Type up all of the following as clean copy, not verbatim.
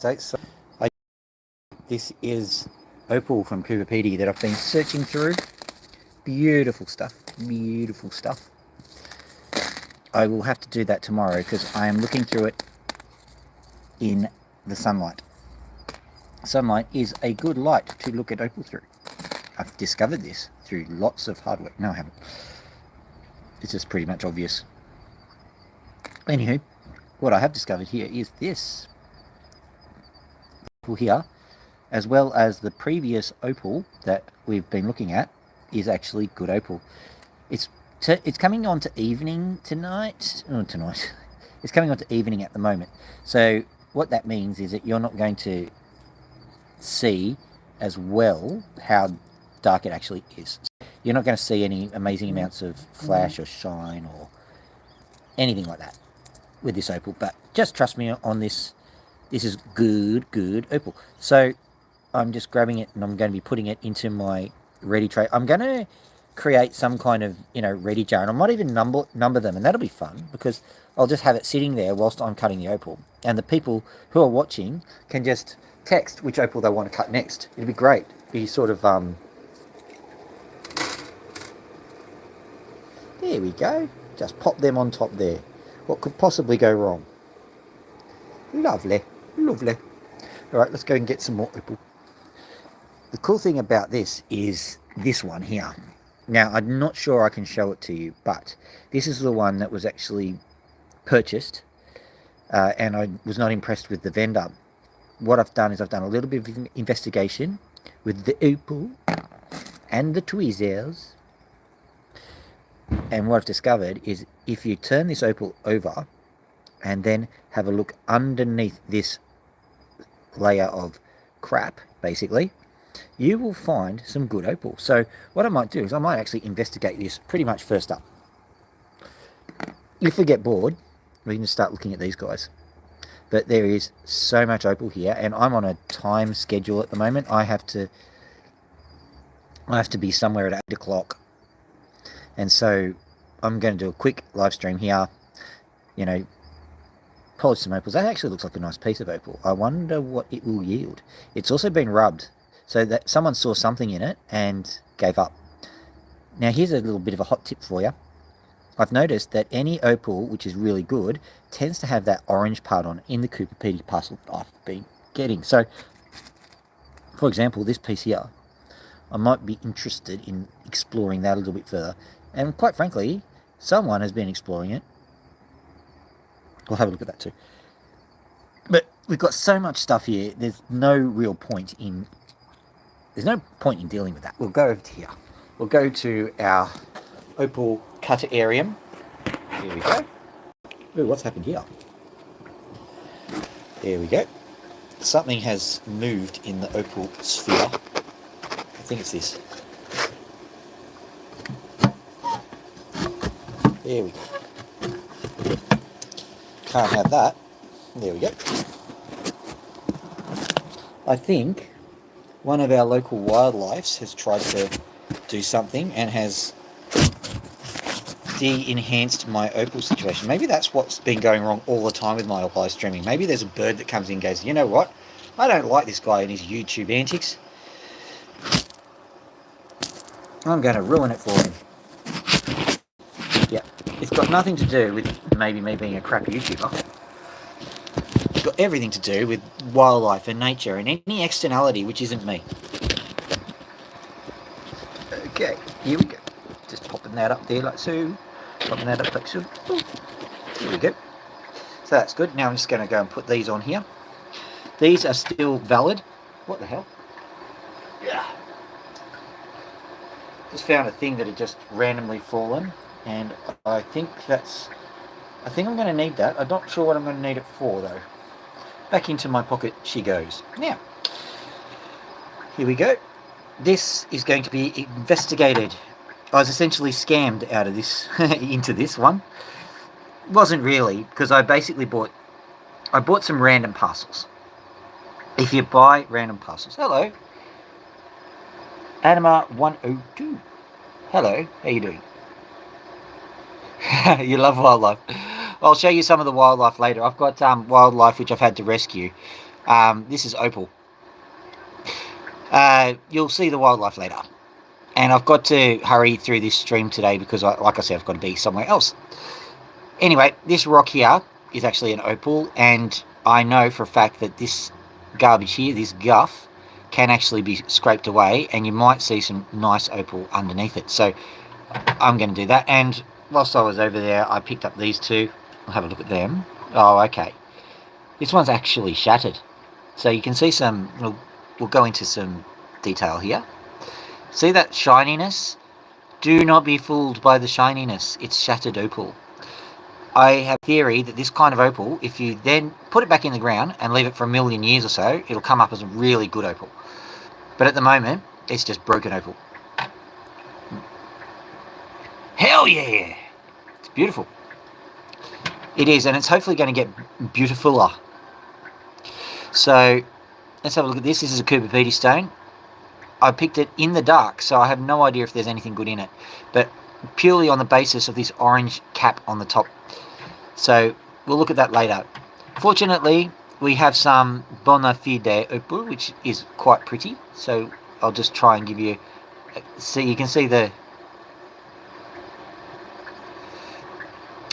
States. So this is opal from Cooper Pedy that I've been searching through. Beautiful stuff, beautiful stuff. I will have to do that tomorrow because I am looking through it in the sunlight. Sunlight is a good light to look at opal through. I've discovered this through lots of hard work. No, I haven't. It's just pretty much obvious. Anywho, what I have discovered here is this opal here, as well as the previous opal that we've been looking at, is actually good opal. It's coming on to evening tonight. Oh, tonight. It's coming on to evening at the moment. So what that means is that you're not going to see as well how dark it actually is. You're not going to see any amazing amounts of flash or shine or anything like that with this opal. But just trust me on this. This is good opal. So I'm just grabbing it and I'm going to be putting it into my ready tray. I'm going to create some kind of, ready jar, and I might even number them, and that'll be fun because I'll just have it sitting there whilst I'm cutting the opal, and the people who are watching can just text which opal they want to cut next. It'd be great. Be sort of there we go. Just pop them on top there. What could possibly go wrong? Lovely. All right, let's go and get some more opal. The cool thing about this is this one here. Now, I'm not sure I can show it to you, but this is the one that was actually purchased, and I was not impressed with the vendor. What I've done is I've done a little bit of investigation with the opal and the tweezers, and what I've discovered is if you turn this opal over and then have a look underneath this layer of crap, basically, you will find some good opal. So what I might do is I might actually investigate this pretty much first up. If we get bored, we can start looking at these guys. But there is so much opal here, and I'm on a time schedule at the moment. I have to be somewhere at 8 o'clock, and so I'm going to do a quick live stream here. Polish some opals. That actually looks like a nice piece of opal. I wonder what it will yield. It's also been rubbed, so that someone saw something in it and gave up. Now here's a little bit of a hot tip for you. I've noticed that any opal which is really good tends to have that orange part on in the Cooper Pedy parcel that I've been getting. So, for example, this piece here, I might be interested in exploring that a little bit further. And quite frankly, someone has been exploring it. We'll have a look at that too. But we've got so much stuff here, there's no real point in dealing with that. We'll go over to here. We'll go to our opal cutter area. Here we go. Ooh, what's happened here? There we go. Something has moved in the opal sphere. I think it's this. There we go. Can't have that. There we go. I think one of our local wildlifes has tried to do something and has de-enhanced my opal situation. Maybe that's what's been going wrong all the time with my opal streaming. Maybe there's a bird that comes in and goes, you know what? I don't like this guy and his YouTube antics. I'm going to ruin it for him. Yeah, it's got nothing to do with maybe me being a crap YouTuber. It's got everything to do with wildlife and nature and any externality which isn't me. Okay, here we go. Just popping that up there like so. Popping that up like so. Ooh, here we go. So that's good. Now I'm just going to go and put these on here. These are still valid. What the hell? Yeah. Just found a thing that had just randomly fallen, and I think I'm going to need that. I'm not sure what I'm going to need it for though. Back into my pocket she goes. Now, here we go. This is going to be investigated. I was essentially scammed out of this into this one. Wasn't really, because I basically bought some random parcels. If you buy random parcels. Hello. Anima 102. Hello, how you doing? You love wildlife. I'll show you some of the wildlife later. I've got wildlife which I've had to rescue. This is opal. You'll see the wildlife later. And I've got to hurry through this stream today because, like I said, I've got to be somewhere else. Anyway, this rock here is actually an opal, and I know for a fact that this garbage here, this guff, can actually be scraped away, and you might see some nice opal underneath it. So I'm going to do that. And whilst I was over there, I picked up these two. I'll have a look at them. Oh, okay. This one's actually shattered. So you can see some, we'll go into some detail here. See that shininess? Do not be fooled by the shininess. It's shattered opal. I have a theory that this kind of opal, if you then put it back in the ground and leave it for 1,000,000 years or so, it'll come up as a really good opal. But at the moment, it's just broken opal. Hell yeah! It's beautiful. It is, and it's hopefully going to get beautifuler. So, let's have a look at this. This is a Cooper Pedy stone. I picked it in the dark, so I have no idea if there's anything good in it. But purely on the basis of this orange cap on the top. So, we'll look at that later. Fortunately, we have some bona fide opal, which is quite pretty. So, I'll just try and give you... See, you can see the...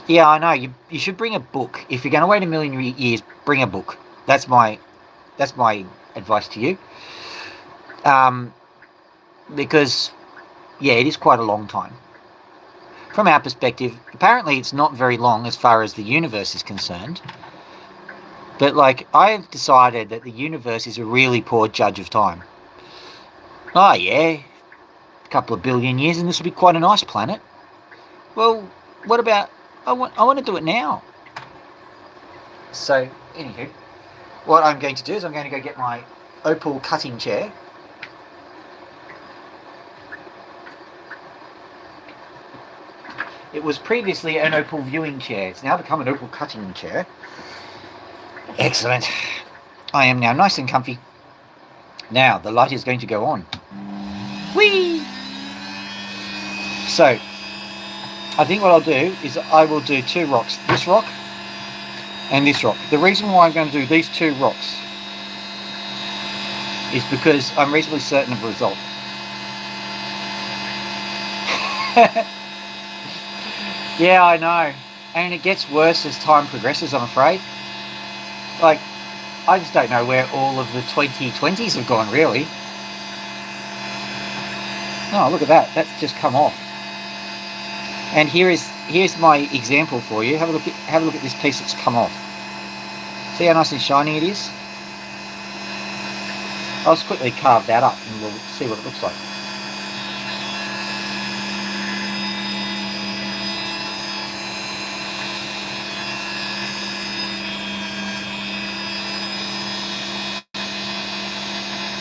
Yeah, I know. You should bring a book. If you're going to wait 1,000,000 years, bring a book. That's my advice to you. Because, yeah, it is quite a long time. From our perspective, apparently it's not very long as far as the universe is concerned. But, like, I've decided that the universe is a really poor judge of time. Oh, yeah, a couple of billion years and this will be quite a nice planet. Well, what about... I want to do it now. So, anywho, what I'm going to do is I'm going to go get my opal cutting chair. It was previously an opal viewing chair. It's now become an opal cutting chair. Excellent. I am now nice and comfy. Now, the light is going to go on. Whee! So, I think what I'll do is I will do two rocks. This rock and this rock. The reason why I'm going to do these two rocks is because I'm reasonably certain of the result. Yeah, I know. And it gets worse as time progresses, I'm afraid. Like, I just don't know where all of the 2020s have gone, really. Oh, look at that. That's just come off. And here's my example for you. Have a look at this piece that's come off. See how nice and shiny it is? I'll just quickly carve that up and we'll see what it looks like.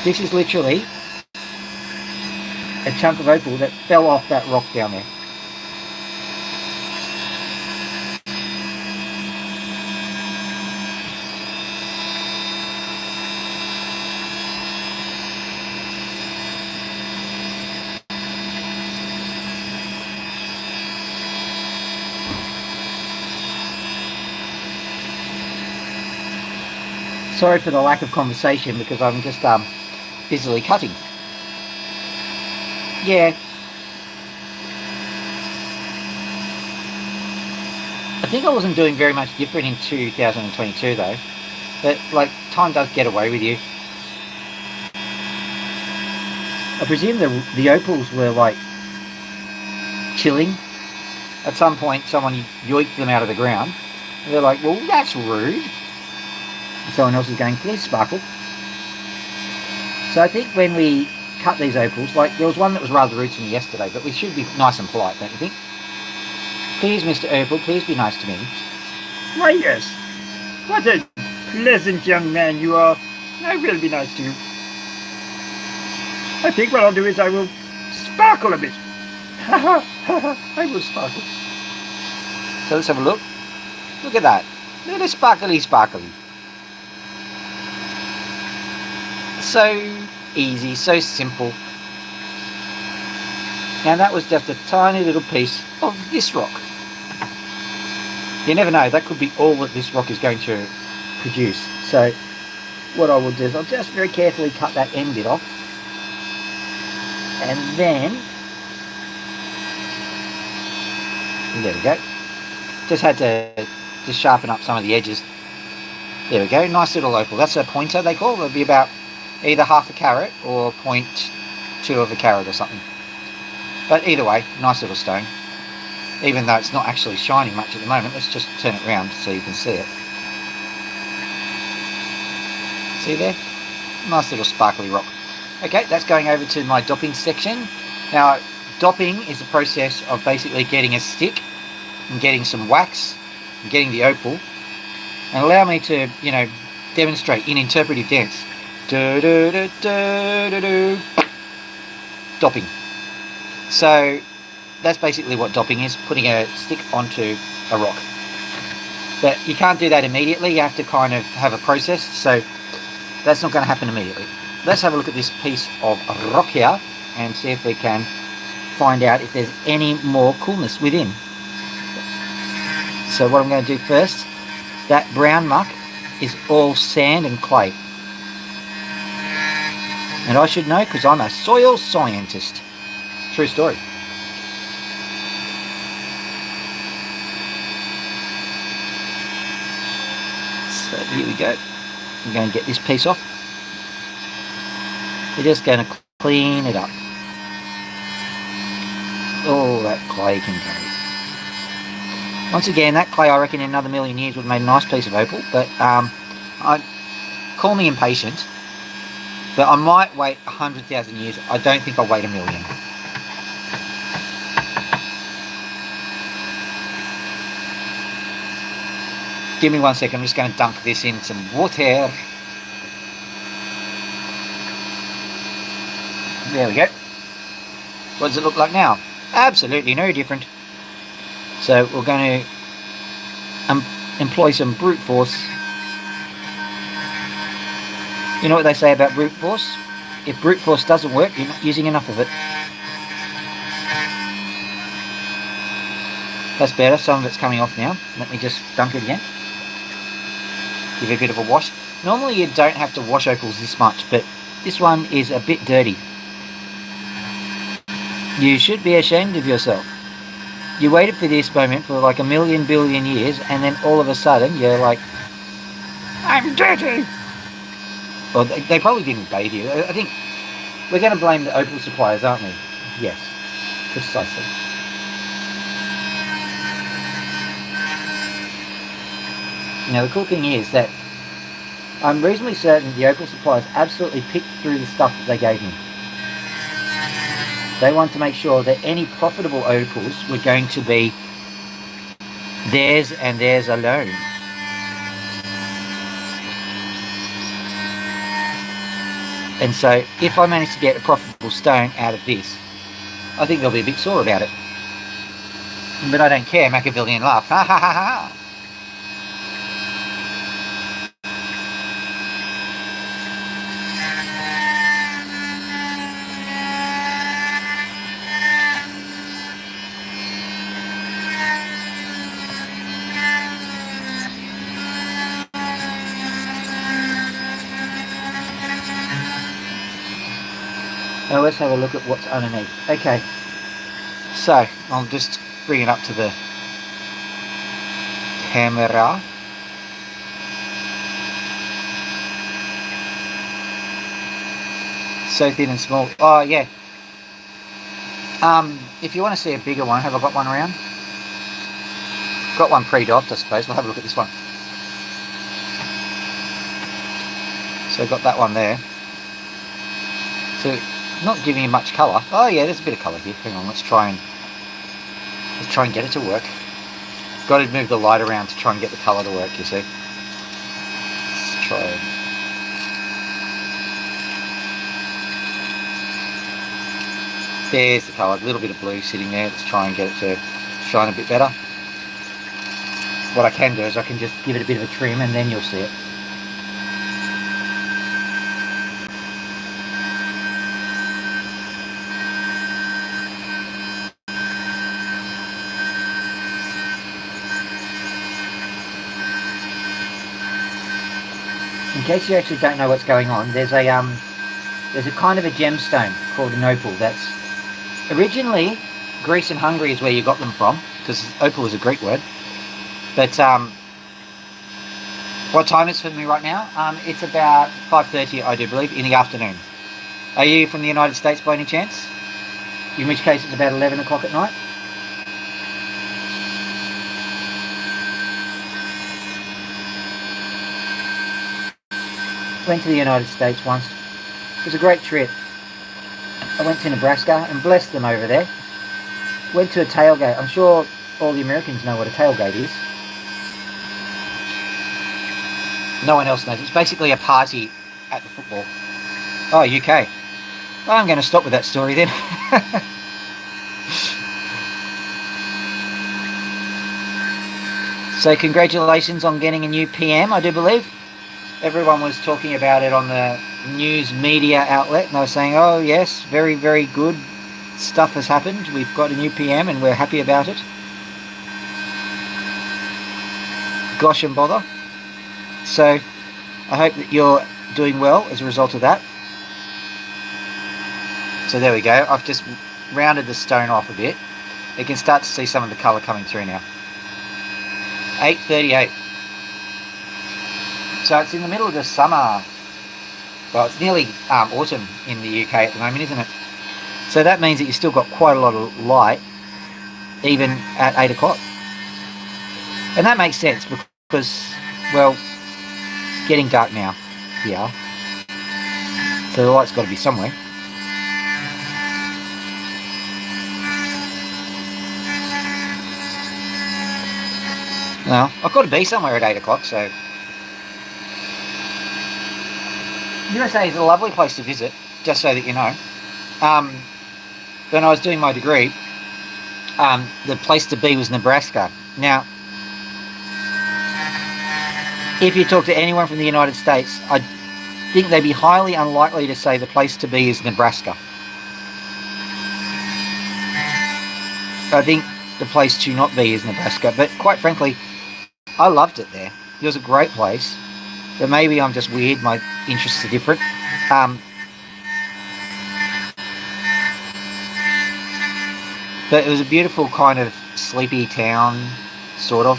This is literally a chunk of opal that fell off that rock down there. Sorry for the lack of conversation because I'm just busily cutting. Yeah. I think I wasn't doing very much different in 2022 though. But like, time does get away with you. I presume the opals were like chilling. At some point someone yoinked them out of the ground. And they're like, well, that's rude. And someone else is going, please sparkle. So I think when we cut these opals, like there was one that was rather rude to me yesterday, but we should be nice and polite, don't you think? Please, Mr. Opal, please be nice to me. Why, yes. What a pleasant young man you are. I will be nice to you. I think what I'll do is I will sparkle a bit. I will sparkle. So let's have a look. Look at that. Look at the sparkly sparkly. So easy, so simple. Now that was just a tiny little piece of this rock. You never know, that could be all that this rock is going to produce. So what I will do is I'll just very carefully cut that end bit off, and then there we go. Just had to just sharpen up some of the edges. There we go, nice little opal. That's a pointer, they call it. It'll be about either half a carat or 0.2 of a carat or something. But either way, nice little stone. Even though it's not actually shining much at the moment, let's just turn it around so you can see it. See there? Nice little sparkly rock. Okay, that's going over to my dopping section. Now, dopping is the process of basically getting a stick and getting some wax and getting the opal, and allow me to, you know, demonstrate in interpretive dance. Do, do, do, do, do, do. Dopping. So that's basically what dopping is, putting a stick onto a rock. But you can't do that immediately, you have to kind of have a process, so that's not going to happen immediately. Let's have a look at this piece of rock here and see if we can find out if there's any more coolness within. So what I'm going to do first, that brown muck is all sand and clay. And I should know because I'm a soil scientist. True story. So here we go. I'm going to get this piece off. We're just going to clean it up. Oh, that clay can go. Once again, that clay I reckon in another million years would have made a nice piece of opal, but call me impatient, but I might wait 100,000 years. I don't think I'll wait a million. Give me 1 second, I'm just going to dunk this in some water. There we go. What does it look like now? Absolutely no different. So we're going to employ some brute force. You know what they say about brute force? If brute force doesn't work, you're not using enough of it. That's better, some of it's coming off now. Let me just dunk it again. Give it a bit of a wash. Normally you don't have to wash opals this much, but this one is a bit dirty. You should be ashamed of yourself. You waited for this moment for like a million billion years, and then all of a sudden you're like, I'm dirty! Well, they probably didn't bathe you. I think we're going to blame the opal suppliers, aren't we? Yes, precisely. Now the cool thing is that I'm reasonably certain the opal suppliers absolutely picked through the stuff that they gave me. They want to make sure that any profitable opals were going to be theirs and theirs alone. And so if I manage to get a profitable stone out of this, I think they'll be a bit sore about it. But I don't care, Machiavellian laugh. Ha ha ha ha. Now let's have a look at what's underneath. Okay, so I'll just bring it up to the camera. So thin and small. Oh yeah. If you want to see a bigger one, have I got one around? Got one pre-dopped, I suppose. We'll have a look at this one. So got that one there. So not giving you much colour. Oh yeah, there's a bit of colour here. Hang on, let's try and get it to work. Got to move the light around to try and get the colour to work, you see. Let's try it. There's the colour, a little bit of blue sitting there. Let's try and get it to shine a bit better. What I can do is I can just give it a bit of a trim and then you'll see it. case you actually don't know what's going on, there's a kind of a gemstone called an opal that's originally Greece and Hungary is where you got them from, because opal is a Greek word. But what time is it for me right now? It's about 5:30, I do believe, in the afternoon. Are you from the United States by any chance? In which case it's about 11 o'clock at night. Went to the United States once. It was a great trip. I went to Nebraska and blessed them over there. Went to a tailgate. I'm sure all the Americans know what a tailgate is. No one else knows. It's basically a party at the football. Oh, UK. Well, I'm going to stop with that story then. So congratulations on getting a new PM, I do believe. Everyone was talking about it on the news media outlet, and they were saying, oh yes, very, very good stuff has happened. We've got a new PM and we're happy about it. Gosh and bother. So I hope that you're doing well as a result of that. So there we go. I've just rounded the stone off a bit. You can start to see some of the colour coming through now. 8:38. So it's in the middle of the summer. Well, it's nearly autumn in the UK at the moment, isn't it? So that means that you've still got quite a lot of light, even at 8 o'clock. And that makes sense because, well, it's getting dark now here. So the light's got to be somewhere. Well, I've got to be somewhere at 8 o'clock, so... USA is a lovely place to visit, just so that you know. When I was doing my degree, the place to be was Nebraska. Now, if you talk to anyone from the United States, I think they'd be highly unlikely to say the place to be is Nebraska. I think the place to not be is Nebraska, but quite frankly, I loved it there. It was a great place. But maybe I'm just weird, my interests are different. But it was a beautiful kind of sleepy town, sort of,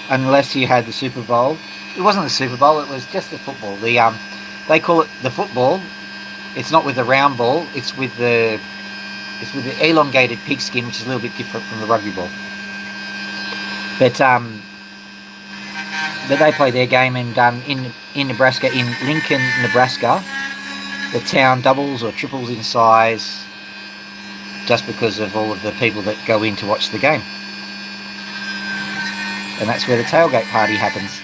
unless you had the Super Bowl. It wasn't the Super Bowl, it was just the football. They call it the football. It's not with the round ball, it's with the elongated pigskin, which is a little bit different from the rugby ball. But they play their game, and in Nebraska, in Lincoln, Nebraska, the town doubles or triples in size just because of all of the people that go in to watch the game. And that's where the tailgate party happens.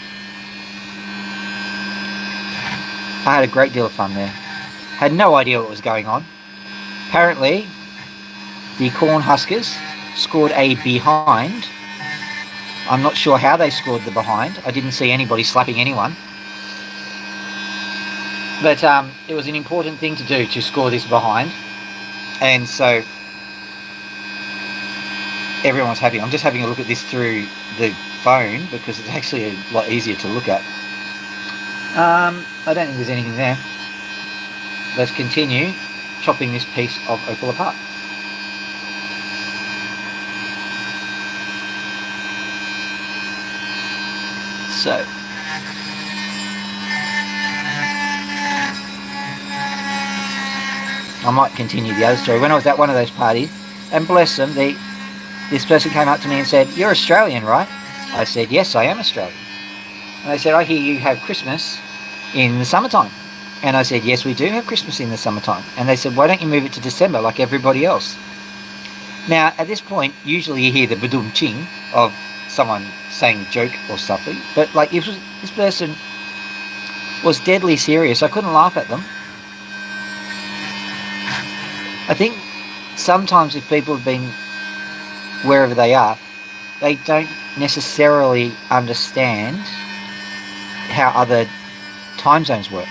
I had a great deal of fun there. Had no idea what was going on. Apparently, the Cornhuskers scored a behind. I'm not sure how they scored the behind. I didn't see anybody slapping anyone. But it was an important thing to do, to score this behind. And so everyone was happy. I'm just having a look at this through the phone because it's actually a lot easier to look at. I don't think there's anything there. Let's continue chopping this piece of opal apart. So, I might continue the other story. When I was at one of those parties, and bless them, this person came up to me and said, "You're Australian, right?" I said, "Yes, I am Australian." And they said, "I hear you have Christmas in the summertime." And I said, "Yes, we do have Christmas in the summertime." And they said, "Why don't you move it to December like everybody else?" Now, at this point, usually you hear the badum ching of someone saying joke or something, but like if this person was deadly serious, I couldn't laugh at them. I think sometimes if people have been wherever they are, they don't necessarily understand how other time zones work.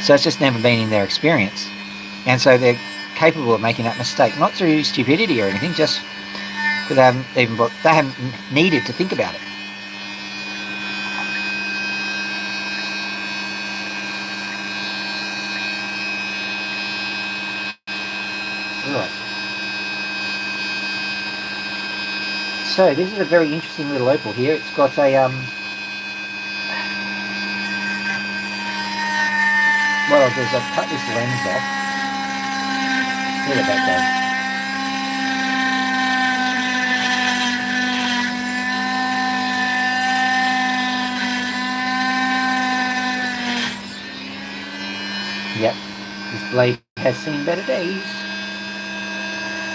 So it's just never been in their experience, and so they're capable of making that mistake, not through stupidity or anything, just because they haven't needed to think about it. Right. So this is a very interesting little opal here. It's got a what I'll do is I'll cut this lens off. Look at that go. Yep, this blade has seen better days.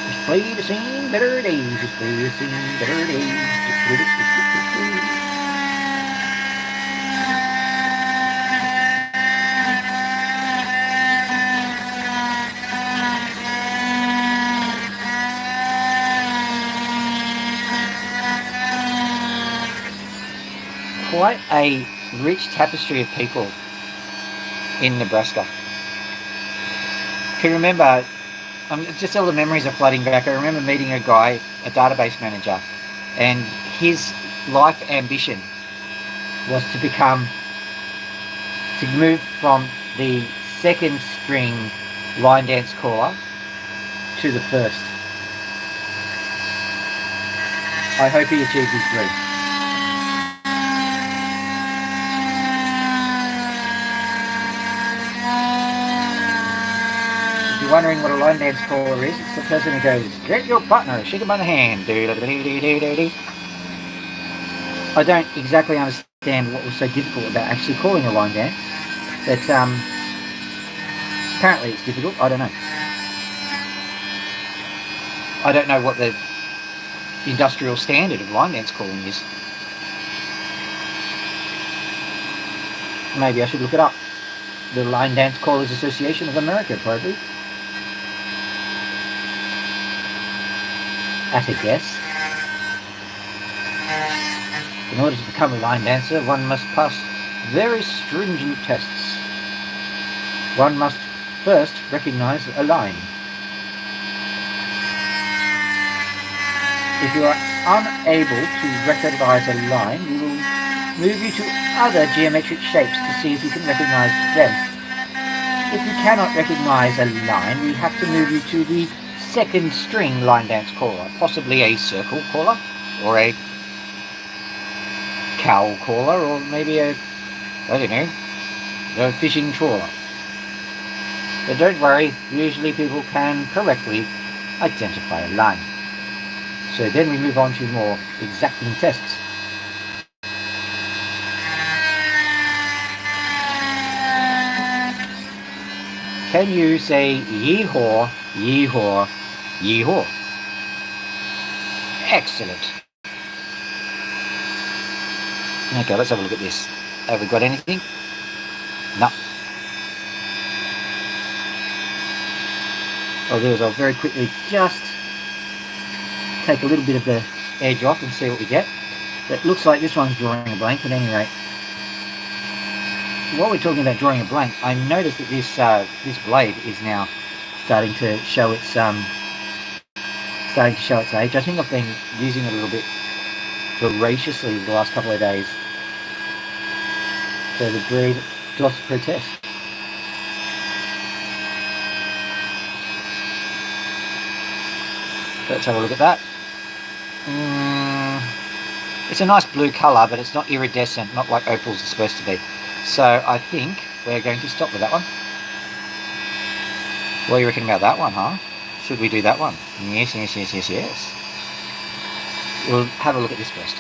This blade has seen better days. This blade has seen better days. Quite a rich tapestry of people in Nebraska. Can remember, just all the memories are flooding back. I remember meeting a guy, a database manager, and his life ambition was to move from the second string line dance caller to the first. I hope he achieved his dream. Wondering what a line dance caller is, it's the person who goes, get your partner, shake him by the hand. I don't exactly understand what was so difficult about actually calling a line dance, but apparently it's difficult. I don't know. I don't know what the industrial standard of line dance calling is. Maybe I should look it up. The Line Dance Callers Association of America, probably. At a guess. In order to become a line dancer, one must pass very stringent tests. One must first recognize a line. If you are unable to recognize a line, we will move you to other geometric shapes to see if you can recognize them. If you cannot recognize a line, we have to move you to the second string line dance caller, possibly a circle caller, or a cow caller, or maybe a fishing trawler. But don't worry, usually people can correctly identify a line. So then we move on to more exacting tests. Can you say yee-haw, yee-haw, yee-haw? Excellent. Okay, let's have a look at this. Have we got anything? No. I'll very quickly just take a little bit of the edge off and see what we get. It looks like this one's drawing a blank at any rate. While we're talking about drawing a blank, I noticed that this blade is now starting to show its age. I think I've been using it a little bit voraciously the last couple of days. So the breed doth protest. Let's have a look at that. It's a nice blue colour, but it's not iridescent, not like opals are supposed to be. So I think we're going to stop with that one. What do you reckon about that one, huh? Should we do that one? Yes, yes, yes, yes, yes. We'll have a look at this first.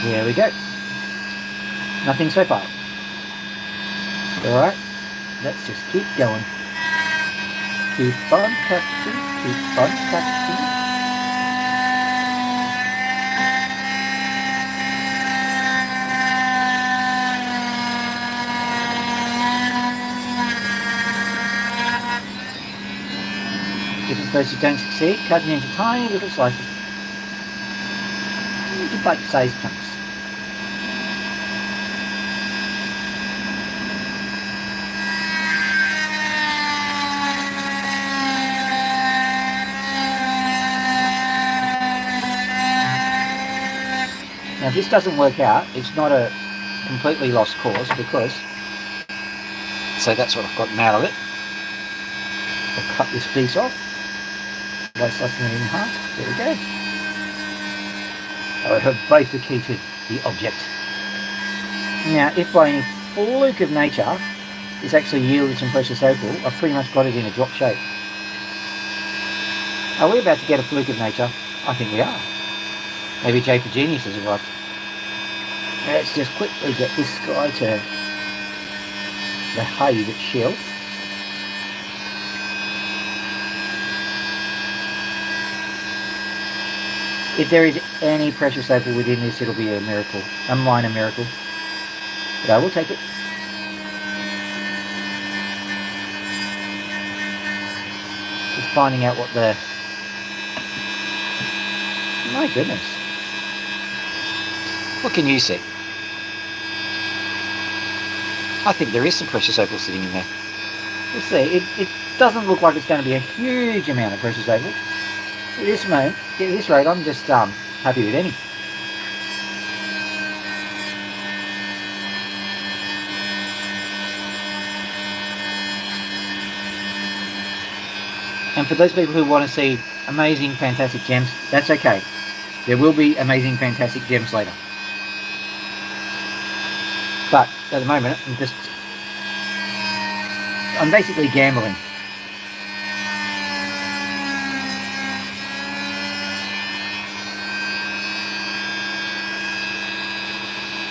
There we go. Nothing so far. Alright, let's just keep going. Keep on practicing, keep on practicing. If at first you don't succeed, cut it into tiny little slices. Into bite-sized chunks. Now if this doesn't work out, it's not a completely lost cause, because, so that's what I've gotten out of it. I'll cut this piece off by slicing it in half. There we go. I have bifurcated the object. Now if by any fluke of nature this actually yielded some precious opal, I've pretty much got it in a drop shape. Are we about to get a fluke of nature? I think we are. Maybe J for Genius has arrived. Let's just quickly get this guy to behave its shell. If there is any precious opal within this, it'll be a miracle, a minor miracle. But I will take it. Just finding out what the... My goodness. What can you see? I think there is some precious opal sitting in there. We'll see. It doesn't look like it's going to be a huge amount of precious opal. At this moment, at this rate, I'm just happy with any. And for those people who want to see amazing, fantastic gems, that's okay. There will be amazing, fantastic gems later. But at the moment, I'm basically gambling.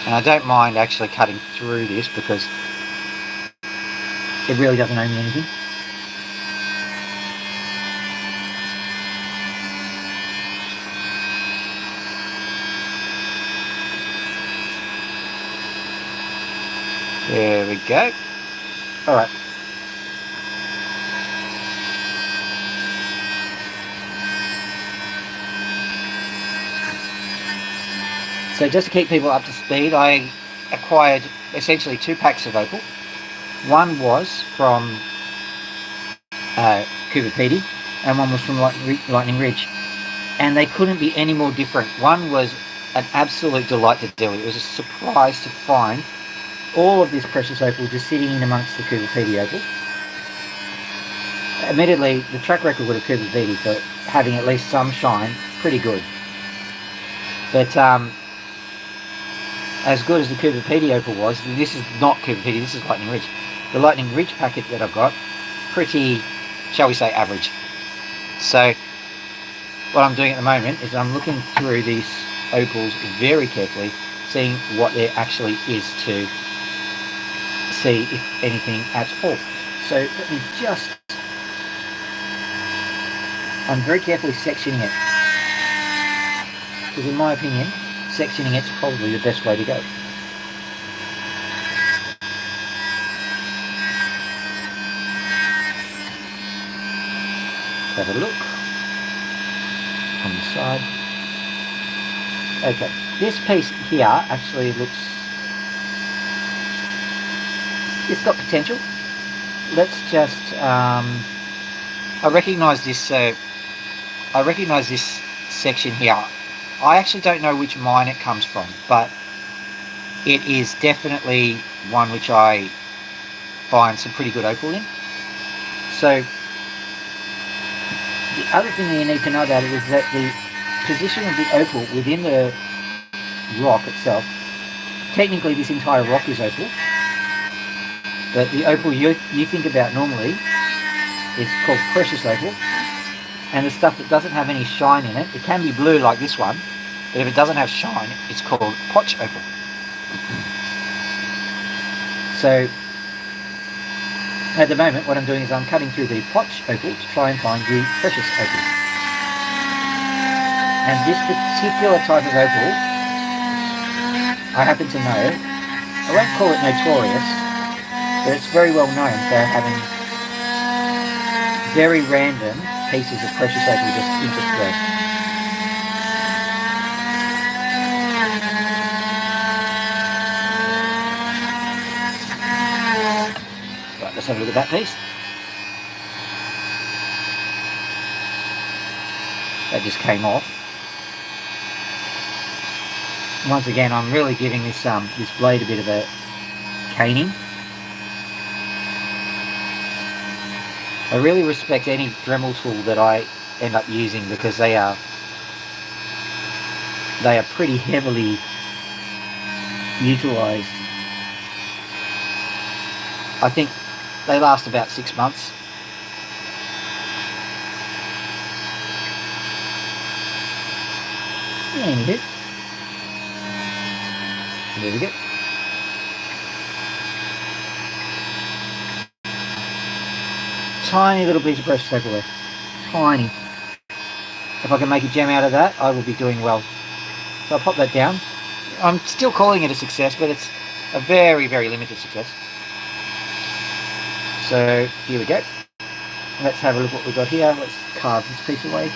And I don't mind actually cutting through this, because it really doesn't owe me anything. There we go. All right. So just to keep people up to speed, I acquired essentially 2 packs of opal. One was from Cooper Pedy, and one was from Lightning Ridge. And they couldn't be any more different. One was an absolute delight to deal with. It was a surprise to find all of this precious opal just sitting in amongst the Cooper Pedy opal. Admittedly, the track record with a Cooper Pedy for having at least some shine, pretty good. But as good as the Cooper Pedy opal was, this is not Cooper Pedy, this is Lightning Ridge. The Lightning Ridge packet that I've got, pretty, shall we say, average. So what I'm doing at the moment is I'm looking through these opals very carefully, seeing what there actually is to see if anything at all. So let me just... I'm very carefully sectioning it, because in my opinion, sectioning it's probably the best way to go. Have a look on the side. Okay, this piece here actually looks... it's got potential. Let's just... I recognise this. I recognise this section here. I actually don't know which mine it comes from, but it is definitely one which I find some pretty good opal in. So the other thing that you need to know about it is that the position of the opal within the rock itself, technically this entire rock is opal, but the opal you think about normally is called precious opal. And the stuff that doesn't have any shine in it, it can be blue like this one, but if it doesn't have shine, it's called potch opal. So at the moment what I'm doing is I'm cutting through the potch opal to try and find the precious opal. And this particular type of opal, I happen to know, I won't call it notorious, but it's very well known for having very random pieces of precious opal just interspersed. Right, let's have a look at that piece. That just came off. Once again, I'm really giving this this blade a bit of a caning. I really respect any Dremel tool that I end up using because they are pretty heavily utilised. I think they last about 6 months. And there we go. Tiny little piece of pressure soap away. Tiny. If I can make a gem out of that, I will be doing well. So I'll pop that down. I'm still calling it a success, but it's a very, very limited success. So here we go. Let's have a look what we've got here. Let's carve this piece away.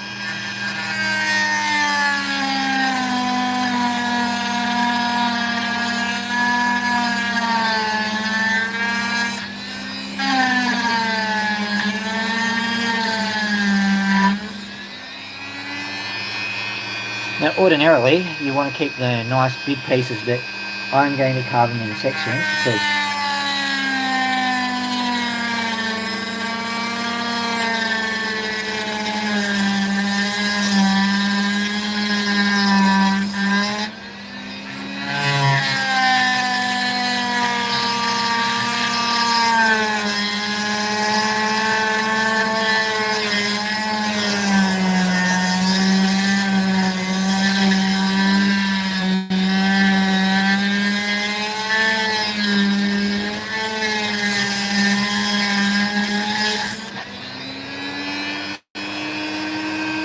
Now ordinarily you want to keep the nice big pieces, but I'm going to carve them in sections because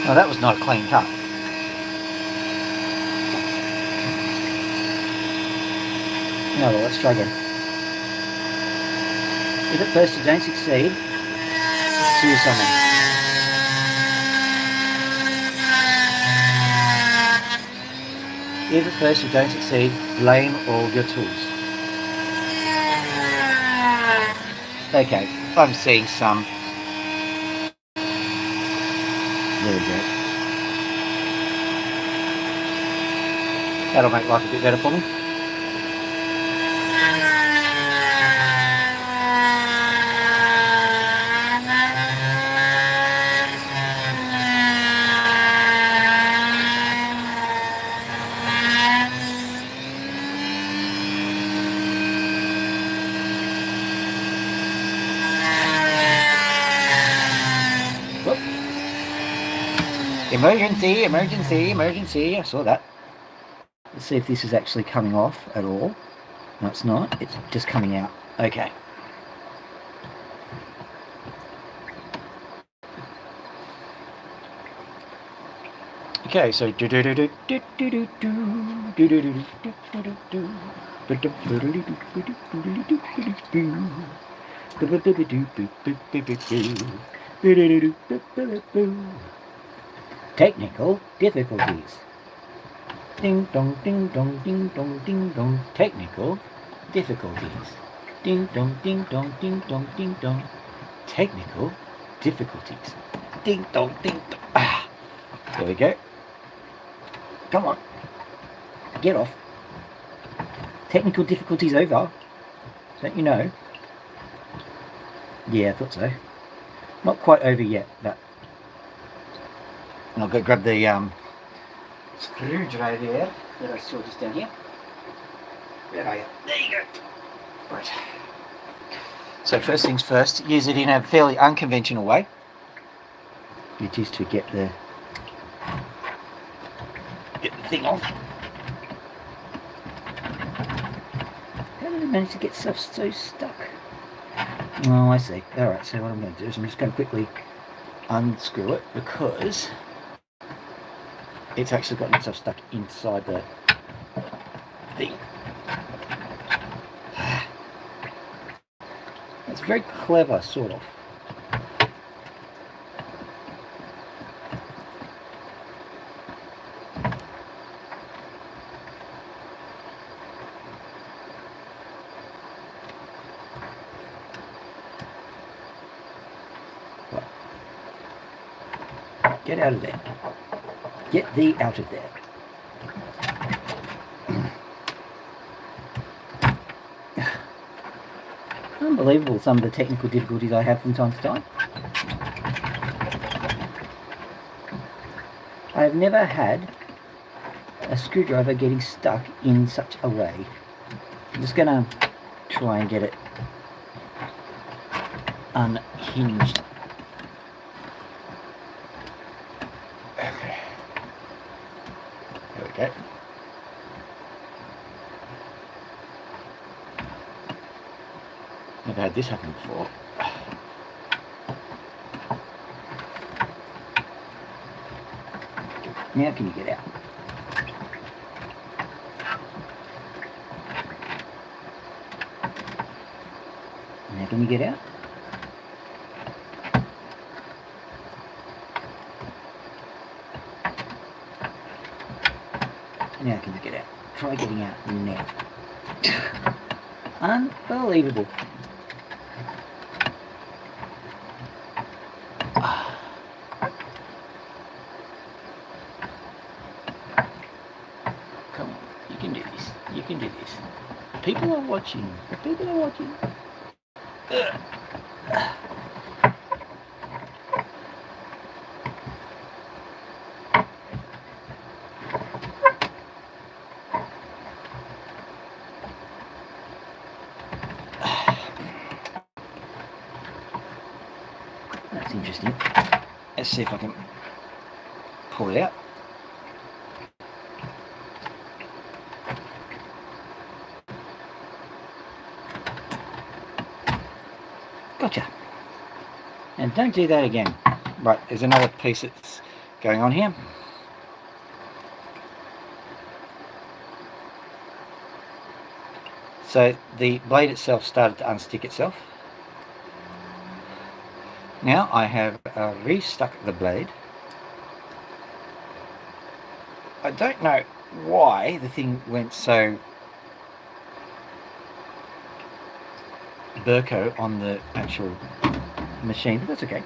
well, that was not a clean cut. No, well, let's try again. If at first you don't succeed, sue someone. If at first you don't succeed, blame all your tools. Okay, I'm seeing some. There we go. That'll make life a bit better for me. Whoop. Emergency, emergency, emergency. I saw that. Let's see if this is actually coming off at all. No, it's not. It's just coming out. Okay. Okay, so technical difficulties. Ding dong, ding dong, ding dong, ding dong. Technical difficulties. Ding dong, ding dong, ding dong, ding dong. Technical difficulties. Ding dong, ding dong. Ah, there we go. Come on. Get off. Technical difficulties over. Don't you know? Yeah, I thought so. Not quite over yet, but I'll go grab the screwdriver here that I saw just down here. Where are you? There you go. Right. So first things first, use it in a fairly unconventional way, which is to get the thing off. How did I manage to get stuff so stuck? Oh, I see. Alright, so what I'm going to do is I'm just going to quickly unscrew it because it's actually got itself stuck inside the thing. It's very clever, sort of. Get out of there. Get thee out of there. Unbelievable, some of the technical difficulties I have from time to time. I have never had a screwdriver getting stuck in such a way. I'm just going to try and get it unhinged. Okay. There we go. Never had this happen before. Now can you get out? Now can you get out? Now can you get out? Try getting out now. Unbelievable. Come on, you can do this. You can do this. People are watching. People are watching. That's interesting. Let's see if I can pull it out. Gotcha. And don't do that again. Right, there's another piece that's going on here. So the blade itself started to unstick itself. Now I have restuck the blade. I don't know why the thing went so burko on the actual machine, but that's okay.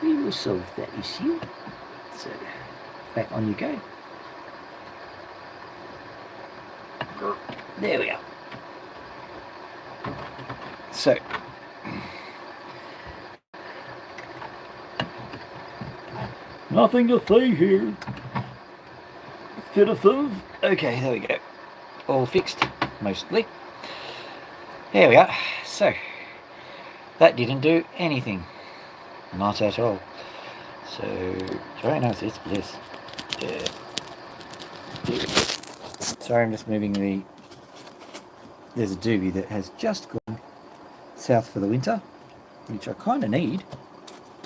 We will solve that issue. So back on you go. There we are. So nothing to see here. Citizens. Okay, there we go. All fixed, mostly. There we are. So that didn't do anything. Not at all. So try and it's bliss. Yeah. Sorry, I'm just moving the. There's a doobie that has just gone south for the winter, which I kind of need.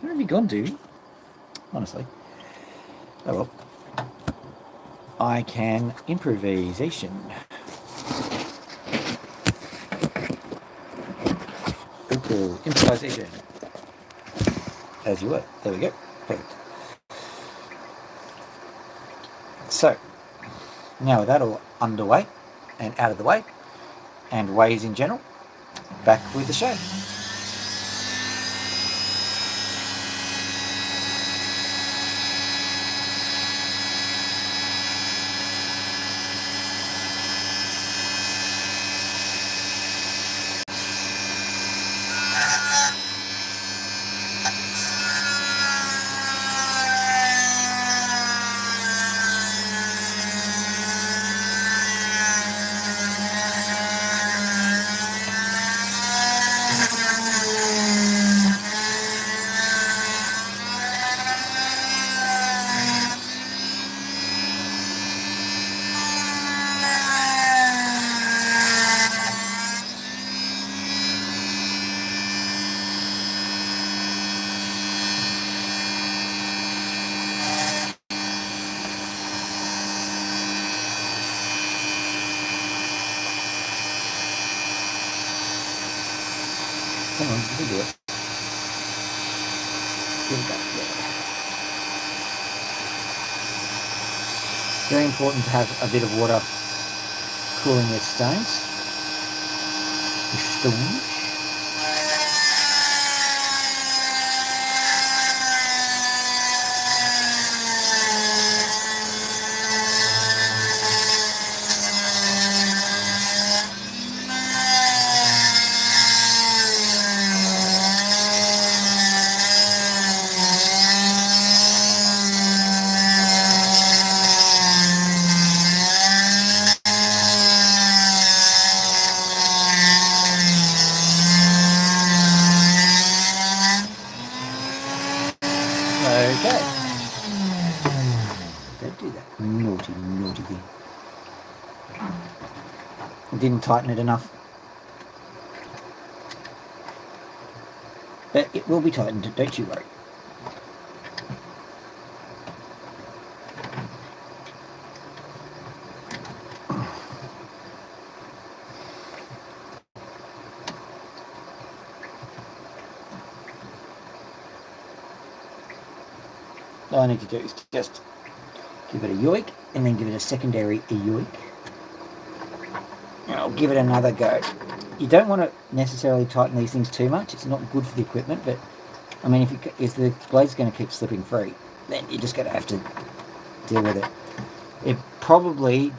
Where have you gone, doobie? Honestly. Oh well. I can improvisation. Cool. Improvisation. As you were. There we go. Perfect. So, now with that all underway and out of the way, and ways in general, back with the show. Come on, you can do it. Get it back there. Very important to have a bit of water cooling your stones. Your stones. Didn't tighten it enough. But it will be tightened, don't you worry. All I need to do is just give it a yoik and then give it a secondary yoik. And I'll give it another go. You don't want to necessarily tighten these things too much. It's not good for the equipment, but I mean, if the blade's going to keep slipping free, then you're just going to have to deal with it. It probably,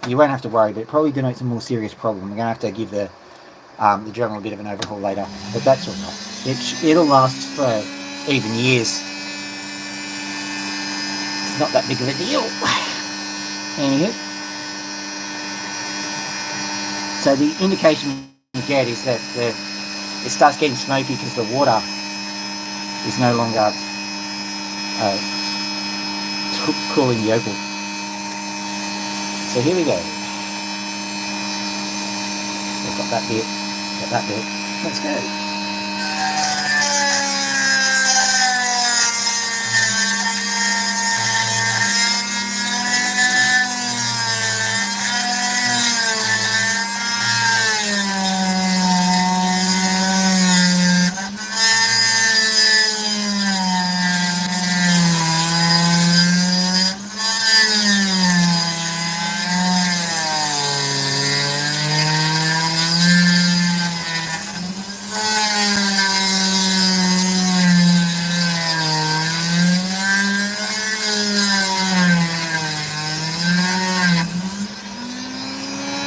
you won't have to worry, but it probably denotes a more serious problem. We're going to have to give the journal a bit of an overhaul later, but that's all right. It'll last for even years. It's not that big of a deal. Anywho, so the indication you get is that it starts getting smoky because the water is no longer cooling the opal. So here we go. We've got that bit, got that bit. Let's go.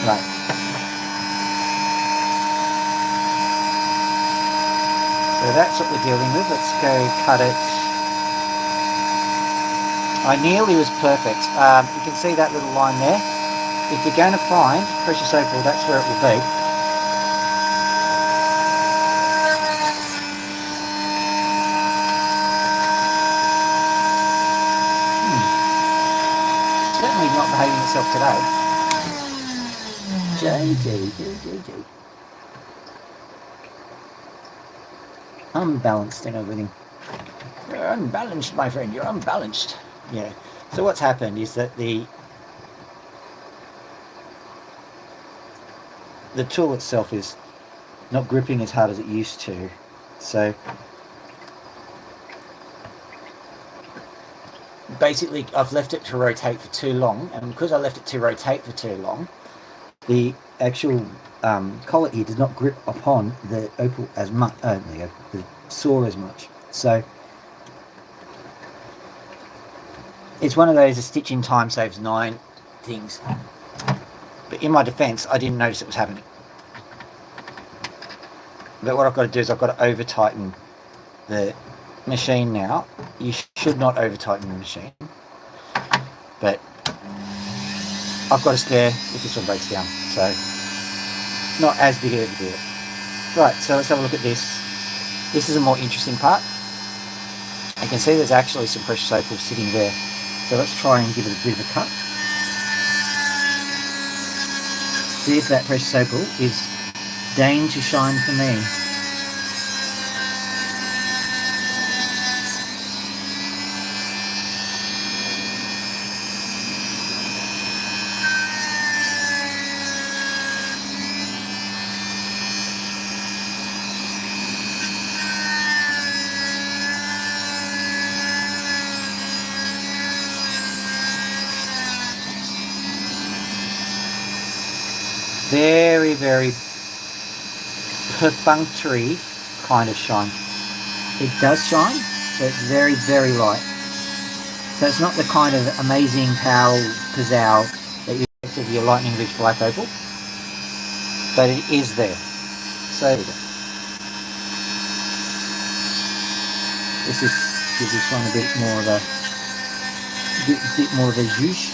Right. So that's what we're dealing with. Let's go cut it. I nearly was perfect. You can see that little line there. If you're going to find precious opal, that's where it will be. Certainly not behaving itself today. JJ. Unbalanced and everything. You're unbalanced, my friend. You're unbalanced. Yeah. So what's happened is that the tool itself is not gripping as hard as it used to. So basically I've left it to rotate for too long, and because I left it to rotate for too long, the actual collet here does not grip upon the opal as much, the saw as much. So it's one of those, a stitch in time saves 9 things. But in my defense, I didn't notice it was happening. But what I've got to do is I've got to over tighten the machine now. You should not over tighten the machine, but I've got a spare if this one breaks down, so not as big of a deal. Right, so let's have a look at this. This is a more interesting part. You can see there's actually some precious opal sitting there. So let's try and give it a bit of a cut. See if that precious opal is deigned to shine for me. Very, very perfunctory kind of shine. It does shine, but it's very, very light. So it's not the kind of amazing pow pizzow that you expect of your lightning rich black opal, but it is there. So this gives this one a bit more of a zhoosh.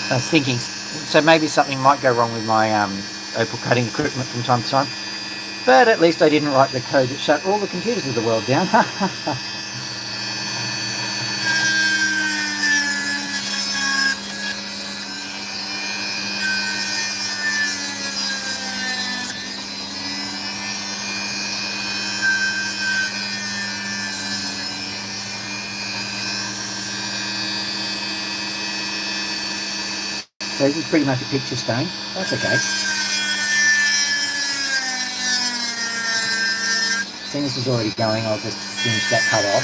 I was thinking, so maybe something might go wrong with my opal cutting equipment from time to time. But at least I didn't write the code that shut all the computers of the world down. So this is pretty much a picture stone. That's okay. Seeing this is already going, I'll just finish that cut off.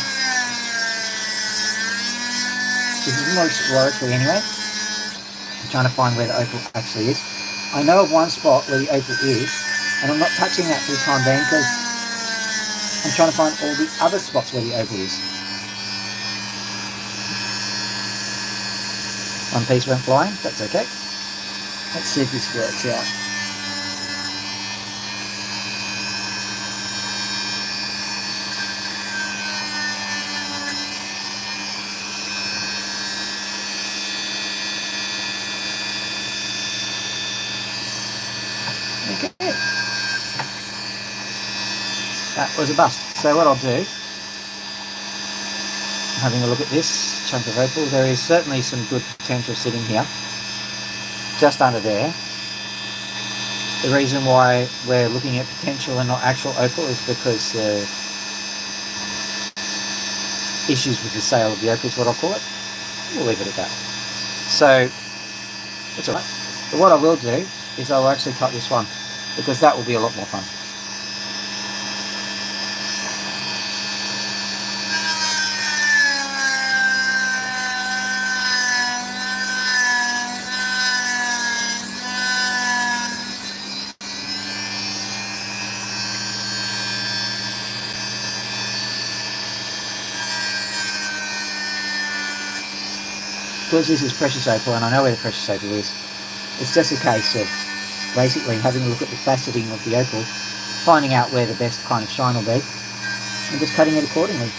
This is more exploratory anyway. I'm trying to find where the opal actually is. I know of one spot where the opal is, and I'm not touching that for the time being because I'm trying to find all the other spots where the opal is. One piece went flying, that's okay. Let's see if this works out. Okay. That was a bust. So what I'll do, having a look at this chunk of opal, there is certainly some good potential sitting here, just under there. The reason why we're looking at potential and not actual opal is because the issues with the sale of the opal is what I'll call it. We'll leave it at that. So, it's alright. But what I will do is I'll actually cut this one, because that will be a lot more fun. Because this is precious opal, and I know where the precious opal is, it's just a case of basically having a look at the faceting of the opal, finding out where the best kind of shine will be, and just cutting it accordingly.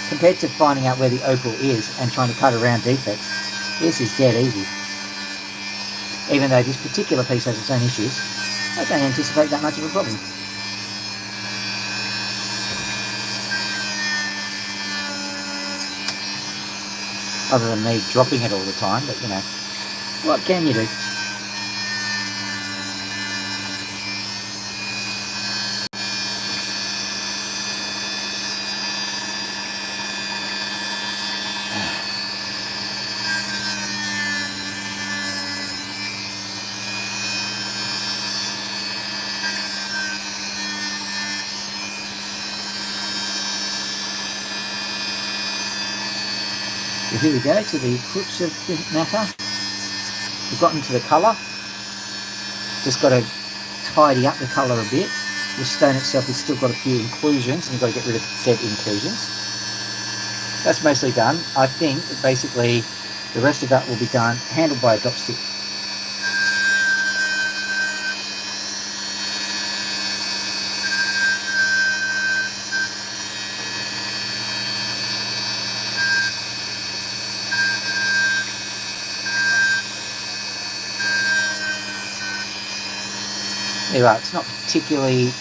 Compared to finding out where the opal is and trying to cut around defects, this is dead easy. Even though this particular piece has its own issues, I don't anticipate that much of a problem. Other than me dropping it all the time, but you know, what can you do? So here we go to the crux of the matter. We've gotten to the colour. Just got to tidy up the colour a bit. The stone itself has still got a few inclusions, and you've got to get rid of said inclusions. That's mostly done. I think that basically the rest of that will be done, handled by a dropstick. There you are. It's not particularly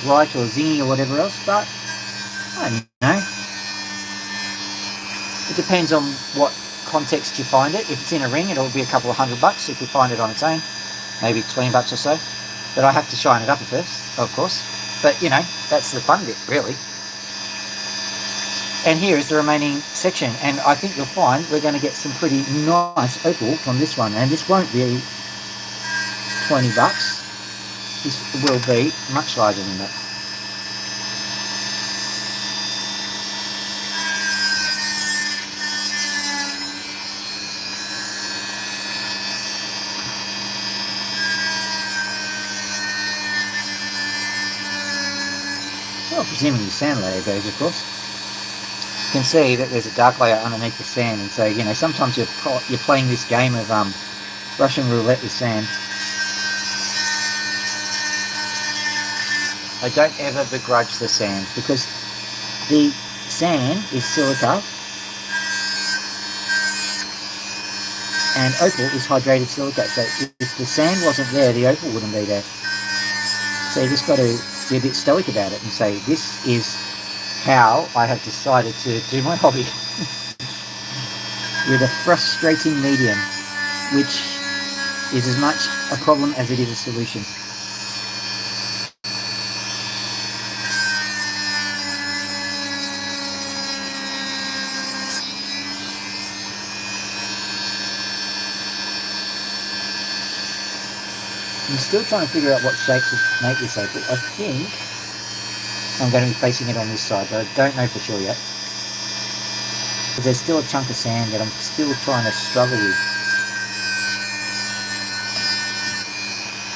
bright or zingy or whatever else, but I don't know. It depends on what context you find it. If it's in a ring, it'll be a couple of $100. If you find it on its own, maybe $20 or so. But I have to shine it up first, of course. But, you know, that's the fun bit, really. And here is the remaining section. And I think you'll find we're going to get some pretty nice opal from this one. And this won't be $20. This will be much larger than that. Well, presuming the sand layer goes, of course. You can see that there's a dark layer underneath the sand, and so, you know, sometimes you're playing this game of Russian roulette with sand. I don't ever begrudge the sand, because the sand is silica, And opal is hydrated silicate, so if the sand wasn't there, the opal wouldn't be there. So you just got to be a bit stoic about it and say, this is how I have decided to do my hobby. With a frustrating medium, which is as much a problem as it is a solution. I'm still trying to figure out what shape to make this opal. I think I'm going to be facing it on this side, but I don't know for sure yet. But there's still a chunk of sand that I'm still trying to struggle with.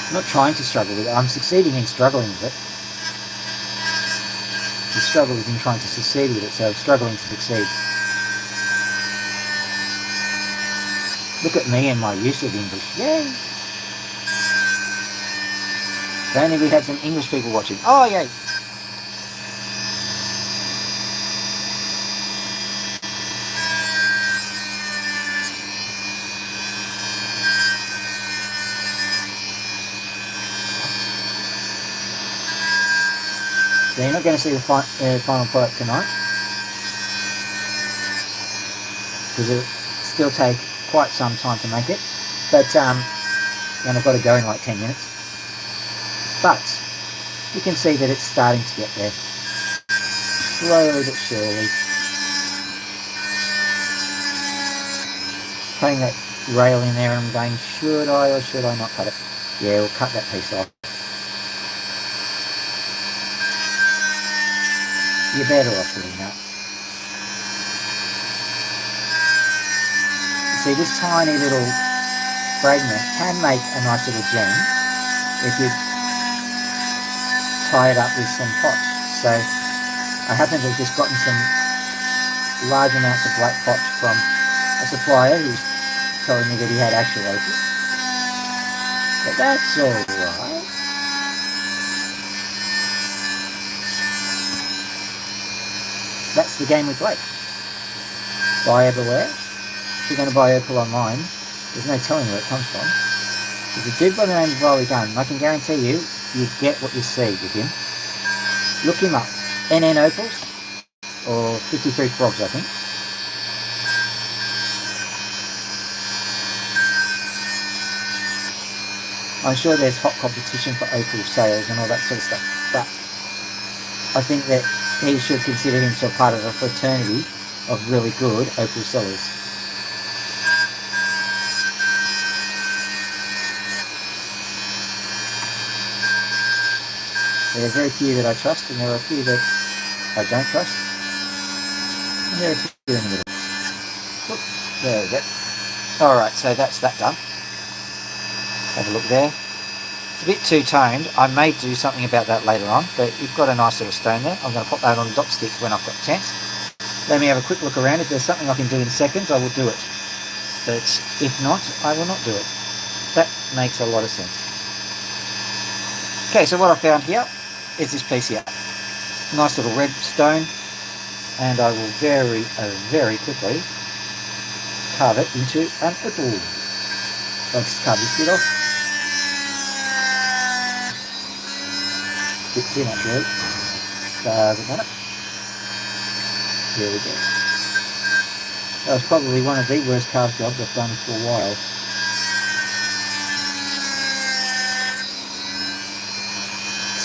I'm not trying to struggle with it, I'm succeeding in struggling with it. The struggle is in trying to succeed with it, so I'm struggling to succeed. Look at me and my use of English. Yay! If only we had some English people watching. Oh, yay! So you're not going to see the final product tonight, because it'll still take quite some time to make it, but and I've got to go in like 10 minutes. But you can see that it's starting to get there, slowly but surely. Putting that rail in there, and I'm going, should I or should I not cut it? Yeah, we'll cut that piece off. You're better off doing that. See, this tiny little fragment can make a nice little gem if you tie it up with some potch. So I happen to have just gotten some large amounts of black potch from a supplier who's telling me that he had actual opal. But that's alright. That's the game we play. Buyer beware. If you're going to buy opal online, there's no telling where it comes from. There's a dude by the name of Riley Gunn, and I can guarantee you, you get what you see with him. Look him up. NN Opals, or 53 Frogs, I think. I'm sure there's hot competition for opal sales and all that sort of stuff, but I think that he should consider himself part of a fraternity of really good opal sellers. There are very few that I trust, and there are a few that I don't trust, and there are a few in the middle. Look, there we go. Alright, so that's that done. Have a look there. It's a bit two-toned. I may do something about that later on, but you've got a nice little stone there. I'm going to pop that on the dot stick when I've got a chance. Let me have a quick look around. If there's something I can do in seconds, I will do it. But if not, I will not do it. That makes a lot of sense. Okay, so what I found here is this piece here. Nice little red stone, and I will very, very quickly carve it into an opal. So I'll just carve this bit off. A bit too much really. Doesn't want it. There we go. That was probably one of the worst carve jobs I've done for a while.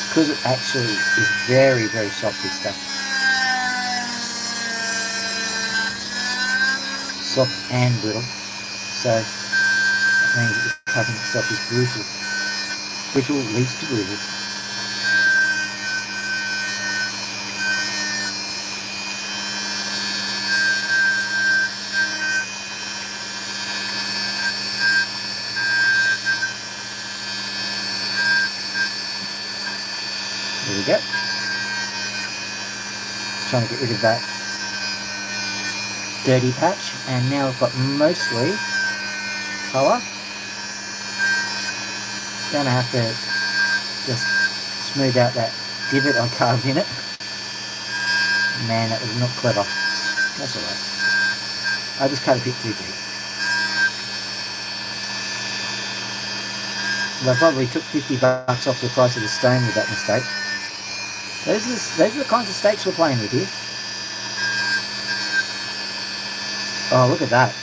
Because it actually is very, very soft, this stuff. Soft and brittle. So that means that the cutting itself is brutal. Brittle leads to brutal. There we go. Trying to get rid of that dirty patch, and now I've got mostly colour. Gonna have to just smooth out that divot I carved in it. Man, that was not clever. That's alright. I just cut a bit too deep. They probably took $50 off the price of the stone with that mistake. Those are the kinds of stakes we're playing with here. Oh, look at that.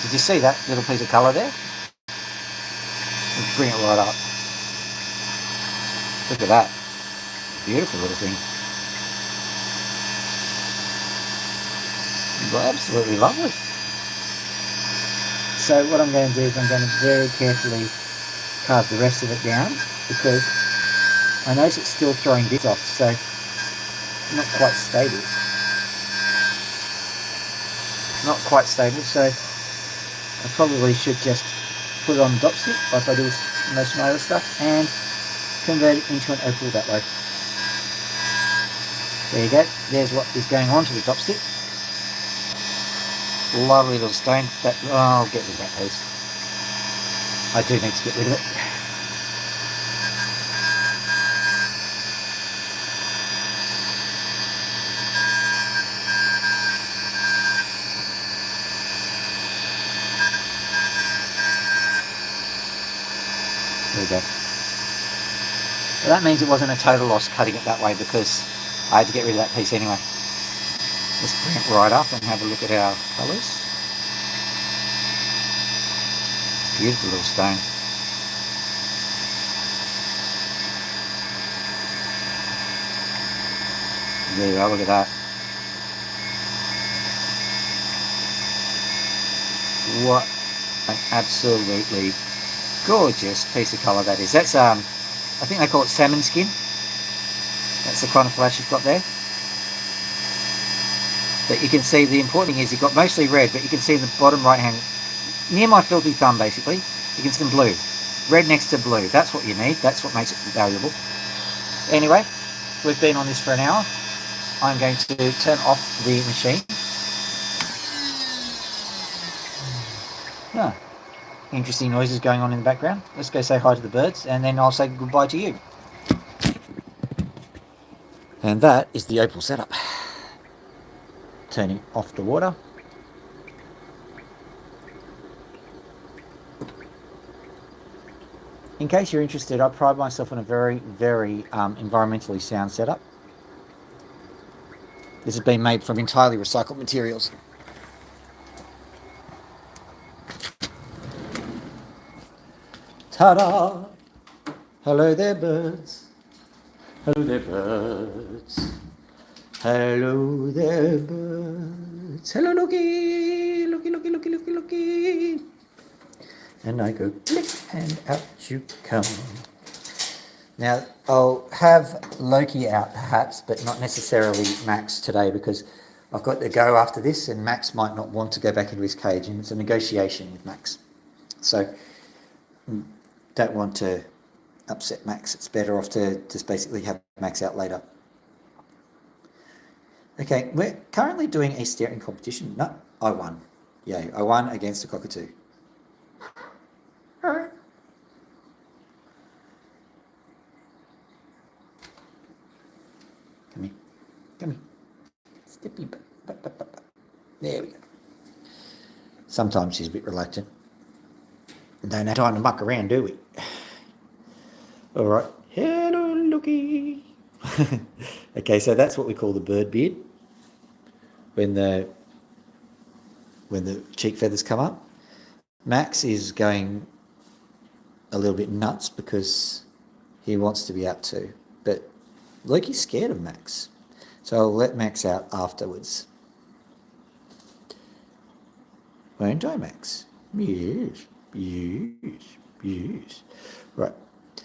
Did you see that little piece of colour there? Let's bring it right up. Look at that. Beautiful little thing. Absolutely lovely. So what I'm going to do is I'm going to very carefully carve the rest of it down, because I notice it's still throwing bits off, so not quite stable. So I probably should just put it on the dot stick like I do with most of my other stuff and convert it into an opal that way. There you go. There's what is going on to the dot stick. Lovely little stone. I'll get rid of that piece. I do need to get rid of it. There we go. Well, that means it wasn't a total loss cutting it that way, because I had to get rid of that piece anyway. Let's bring it right up and have a look at our colours. Beautiful little stone. There you go, look at that. What an absolutely gorgeous piece of colour that is. That's I think they call it salmon skin. That's the kind of flash you've got there. But you can see the important thing is you've got mostly red, but you can see in the bottom right hand, near my filthy thumb basically, you can see some blue. Red next to blue. That's what you need. That's what makes it valuable. Anyway, we've been on this for an hour. I'm going to turn off the machine. Ah, interesting noises going on in the background. Let's go say hi to the birds, and then I'll say goodbye to you. And that is the opal setup. Turning off the water. In case you're interested, I pride myself on a very, very environmentally sound setup. This has been made from entirely recycled materials. Ta-da! Hello there, birds. Hello there, birds. Hello there, birds. Hello, looky. Looky, looky, looky, looky, looky. And I go click, and out you come. Now, I'll have Loki out perhaps, but not necessarily Max today, because I've got to go after this, and Max might not want to go back into his cage, and it's a negotiation with Max. So, don't want to upset Max. It's better off to just basically have Max out later. Okay, we're currently doing a staring competition. No, I won. Yay, I won against a cockatoo. All right. Come here. Come here. Steppy. There we go. Sometimes she's a bit reluctant. Don't have time to muck around, do we? All right. Hello, looky. Okay, so that's what we call the bird beard. When the cheek feathers come up. Max is going a little bit nuts because he wants to be out too. But Loki's scared of Max. So I'll let Max out afterwards. Won't I, Max? Yes. Right.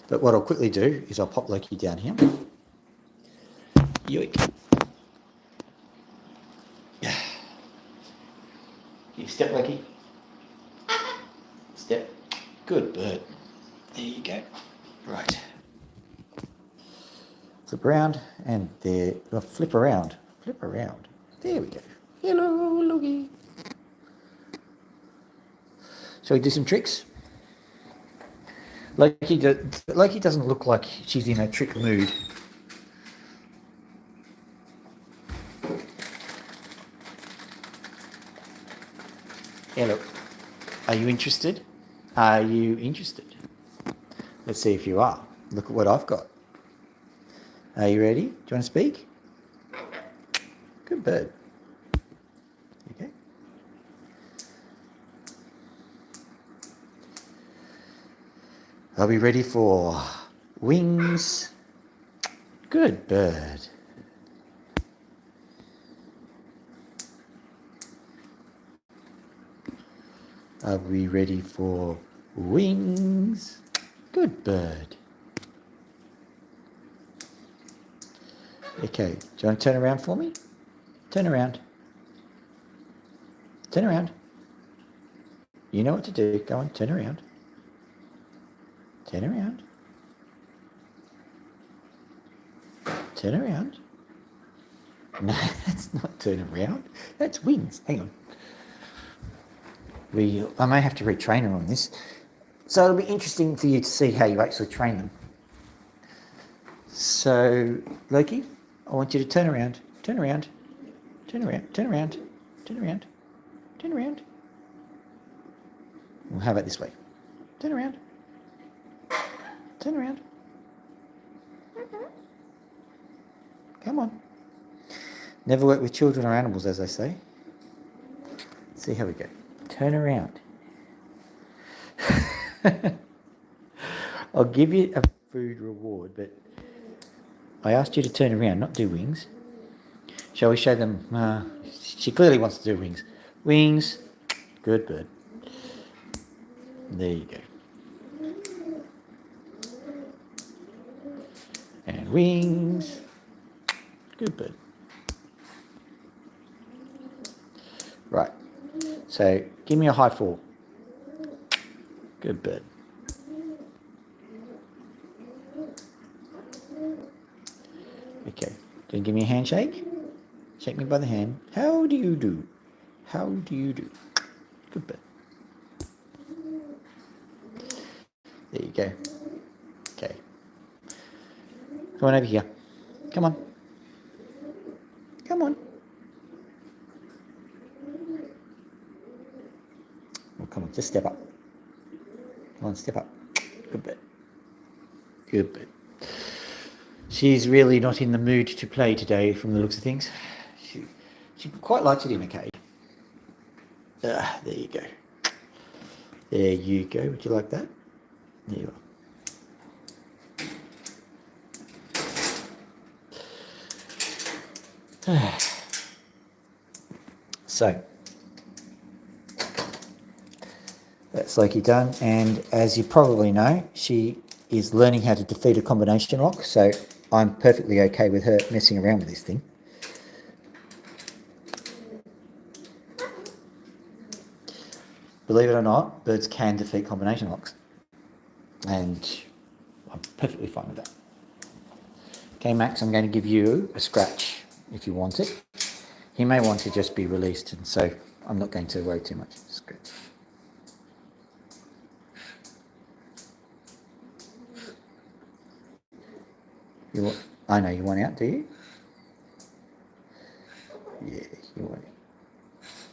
But what I'll quickly do is I'll pop Loki down here. Yoink. You step, Loki. Step. Good bird. There you go. Right. Flip around, and there. Well, flip around. Flip around. There we go. Hello, Loki. Shall we do some tricks? Loki doesn't look like she's in a trick mood. Hello. Are you interested? Are you interested? Let's see if you are. Look at what I've got. Are you ready? Do you want to speak? Good bird. Okay. Are we ready for wings? Good bird. Are we ready for wings? Good bird. Okay, do you want to turn around for me? Turn around. Turn around. You know what to do. Go on, turn around. Turn around. Turn around. No, that's not turn around. That's wings. Hang on. I may have to retrain her on this. So it'll be interesting for you to see how you actually train them. So, Loki, I want you to turn around. Turn around. Turn around. Turn around. Turn around. Turn around. Well, how about this way? Turn around. Turn around. Come on. Never work with children or animals, as I say. Let's see how we go. Turn around. I'll give you a food reward, but I asked you to turn around, not do wings. Shall we show them? She clearly wants to do wings. Wings. Good bird. There you go. And wings. Good bird. Right. So give me a high four. Good bird. Okay. Can you give me a handshake? Shake me by the hand. How do you do? How do you do? Good bird. There you go. Okay. Come on over here. Come on. Come on. Oh, come on, just step up. Come on, step up. Good bit. Good bit. She's really not in the mood to play today from the looks of things. She quite likes it in a cage. There you go. There you go. Would you like that? There you are. So, that's Loki done, and as you probably know, she is learning how to defeat a combination lock, so I'm perfectly okay with her messing around with this thing. Believe it or not, birds can defeat combination locks, and I'm perfectly fine with that. Okay, Max, I'm going to give you a scratch if you want it. He may want to just be released, and so I'm not going to worry too much. Scratch. I know you want out, do you? Yeah, you want it.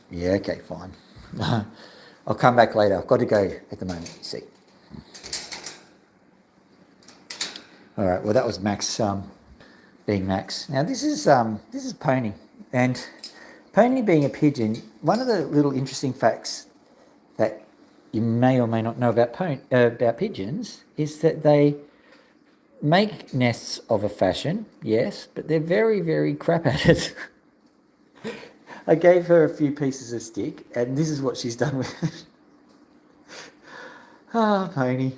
Yeah, okay, fine. I'll come back later. I've got to go at the moment, you see. All right, well, that was Max being Max. Now, this is Pony. And Pony being a pigeon, one of the little interesting facts that you may or may not know about pigeons is that they make nests of a fashion, yes, but they're very, very crap at it. I gave her a few pieces of stick, and this is what she's done with it. Pony.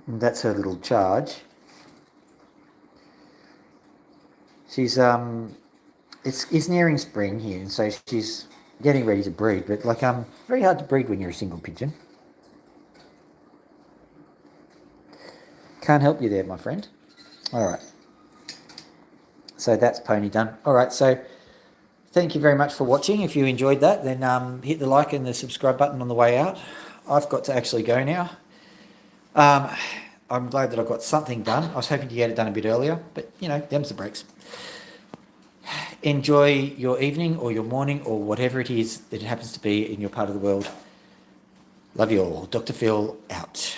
And that's her little charge. She's it's nearing spring here, and so she's getting ready to breed. But very hard to breed when you're a single pigeon. Can't help you there, my friend. All right. So that's Pony done. All right. So thank you very much for watching. If you enjoyed that, then hit the like and the subscribe button on the way out. I've got to actually go now. I'm glad that I got something done. I was hoping to get it done a bit earlier, but them's the breaks. Enjoy your evening or your morning or whatever it is that it happens to be in your part of the world. Love you all. Dr. Phil out.